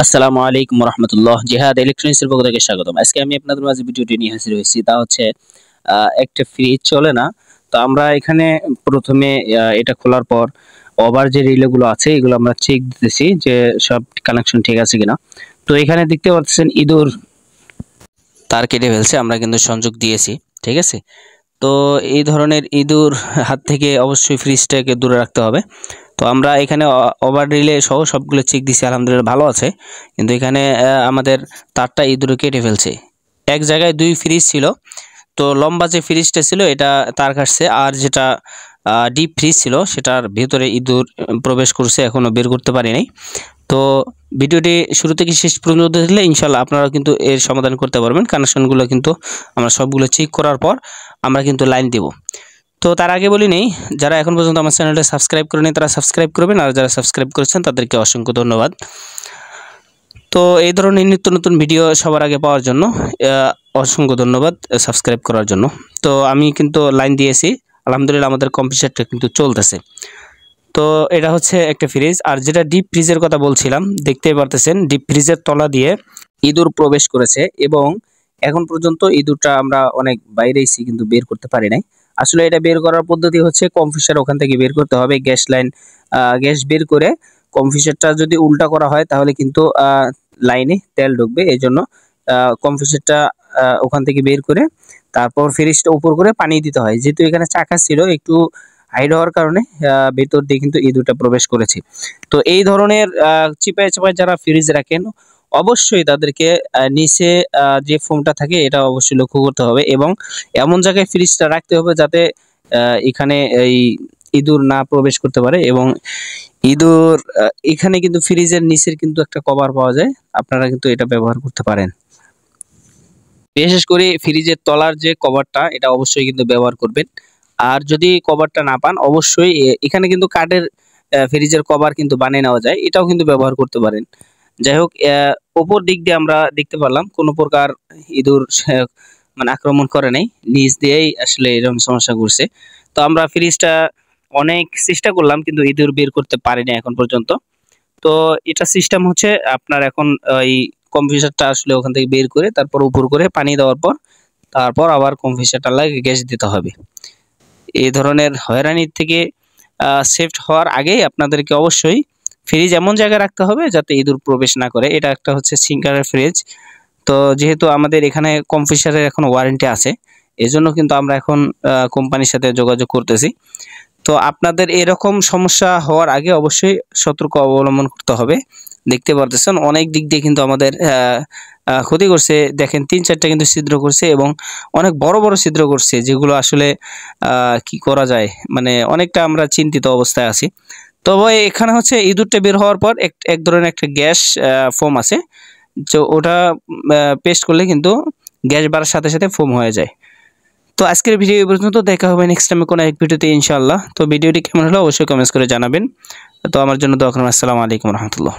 আসসালামু আলাইকুম রহমতুল্লাহ। জিহাদ ইলেকট্রনিক্সের পক্ষ থেকে স্বাগতম। আজকে আমি আপনাদের মাঝে ভিডিওটি নিয়ে হাজির হয়েছি। তা হচ্ছে একটা ফ্রিজ চলে না। তো আমরা এখানে প্রথমে এটা খোলার পর ওভার যে রিলেগুলো আছে এগুলো আমরা চেক দিতেছি যে সব কানেকশন ঠিক আছে কিনা। তো এখানে দেখতে পাচ্ছেন ইঁদুর তার কেটে ফেলছে, আমরা কিন্তু সংযোগ দিয়েছি, ঠিক আছে। তো এই ধরনের ইঁদুর হাত থেকে অবশ্যই ফ্রিজটাকে দূরে রাখতে হবে। তো আমরা এখানে ওভার রিলে সহ সবগুলো চেক দিছি, আলহামদুলিল্লাহ ভালো আছে। কিন্তু এখানে আমাদের তারটা ইঁদুরে কেটে ফেলছে। এক জায়গায় দুই ফ্রিজ ছিল, তো লম্বা যে ফ্রিজটা ছিল এটা তার কাটছে, আর যেটা ডিপ ফ্রিজ ছিল সেটার ভিতরে ইঁদুর প্রবেশ করছে, এখনো বের করতে পারি নাই। তো ভিডিওটি শুরু থেকে শেষ পর্যন্ত দেখলে ইনশাল্লাহ আপনারা কিন্তু এর সমাধান করতে পারবেন। কানেকশনগুলো কিন্তু আমরা সবগুলো চেক করার পর আমরা কিন্তু লাইন দেব। তো তার আগে বলি নেই, যারা এখন পর্যন্ত আমার চ্যানেলটা সাবস্ক্রাইব করেনি তারা সাবস্ক্রাইব করবেন, আর যারা সাবস্ক্রাইব করেছেন তাদেরকে অসংখ্য ধন্যবাদ। তো এই ধরনের নিত্য নতুন ভিডিও সবার আগে পাওয়ার জন্য অসংখ্য ধন্যবাদ সাবস্ক্রাইব করার জন্য। তো আমি কিন্তু লাইন দিয়েছি, আলহামদুলিল্লাহ আমাদের কম্পিউটারটা কিন্তু চলতেছে। তো এটা হচ্ছে একটা ফ্রিজ, আর যেটা ডিপ ফ্রিজের কথা বলছিলাম, দেখতেই পারতেছেন ডিপ ফ্রিজের তলা দিয়ে ইঁদুর প্রবেশ করেছে, এবং এখন পর্যন্ত ইঁদুরটা আমরা অনেক বাইরেছি কিন্তু বের করতে পারি নাই। আসলে এটা বের করার পদ্ধতি হচ্ছে কম্প্রেসার ওখান থেকে বের করতে হবে, গ্যাস লাইন গ্যাস বের করে কম্প্রেসারটা যদি উল্টা করা হয় তাহলে কিন্তু লাইনে তেল ঢুকবে। এই জন্য কম্প্রেসারটা ওখান থেকে বের করে তারপর ফ্রিজটা উপর করে পানি দিতে হয়। যেহেতু এখানে চাকা ছিল, একটু হাইড হওয়ার কারণে ভেতর দিয়ে কিন্তু ইঁদুরটা প্রবেশ করেছে। তো এই ধরনের চিপায় চাপায় যারা ফ্রিজ রাখেন অবশ্যই তাদেরকে নিচে যে ফোমটা থাকে এটা অবশ্যই লক্ষ্য করতে হবে, এবং এমন জায়গায় ফ্রিজটা রাখতে হবে যাতে এখানে এই ইঁদুর না প্রবেশ করতে পারে। এবং ইঁদুর এখানে কিন্তু ফ্রিজের নিচের কিন্তু একটা কভার পাওয়া যায়, আপনারা কিন্তু এটা ব্যবহার করতে পারেন। বিশেষ করে ফ্রিজের তলার যে কভারটা এটা অবশ্যই কিন্তু ব্যবহার করবেন। আর যদি কভারটা না পান অবশ্যই এখানে কিন্তু কাঠের ফ্রিজের কভার কিন্তু বানিয়ে নেওয়া যায়, এটাও কিন্তু ব্যবহার করতে পারেন। যাই হোক, উপর দিক দিয়ে আমরা দেখতে পারলাম কোনো প্রকার ইঁদুর মানে আক্রমণ করে নাই, নিচ দিয়েই আসলে এরকম সমস্যা করছে। তো আমরা ফ্রিজটা অনেক চেষ্টা করলাম কিন্তু ইঁদুর বের করতে পারিনি এখন পর্যন্ত। তো এটা সিস্টেম হচ্ছে আপনার এখন ওই কম্প্রেসারটা আসলে ওখান থেকে বের করে তারপর উপর করে পানি দেওয়ার পর তারপর আবার কম্প্রেসারটা লাগিয়ে গ্যাস দিতে হবে। এই ধরনের হয়রানির থেকে সেফ হওয়ার আগেই আপনাদেরকে অবশ্যই ফ্রিজ এমন জায়গায় রাখতে হবে যাতে ইঁদুর প্রবেশ না করে। এটা একটা হচ্ছে সিঙ্গারের ফ্রিজ। তো যেহেতু আমাদের এখানে কম্প্রেসারের এখন ওয়ারেন্টি আছে, এজন্য কিন্তু আমরা এখন কোম্পানির সাথে যোগাযোগ করতেছি। তো আপনাদের এরকম সমস্যা হওয়ার আগে অবশ্যই সতর্ক অবলম্বন করতে হবে। দেখতে পারতেছেন অনেক দিক দিয়ে কিন্তু আমাদের ক্ষতি করছে। দেখেন ৩-৪টা কিন্তু ছিদ্র করছে, এবং অনেক বড় বড় ছিদ্র করছে, যেগুলো আসলে কি করা যায়, মানে অনেকটা আমরা চিন্তিত অবস্থায় আছি। তবে এখানে হচ্ছে ইঁদুরটা বের হওয়ার পর এক ধরনের একটা গ্যাস ফোম আছে, তো ওটা পেস্ট করলে কিন্তু গ্যাস বাড়ার সাথে সাথে ফোম হয়ে যায়। তো আজকের ভিডিও এই পর্যন্ত, দেখা হবে নেক্সট টাইমে কোনো এক ভিডিওতে ইনশাআল্লাহ। তো ভিডিওটি কেমন হলো অবশ্যই কমেন্টস করে জানাবেন। তো আমার জন্য দোয়া করুন। আসসালামু আলাইকুম রহমতুল্লাহ।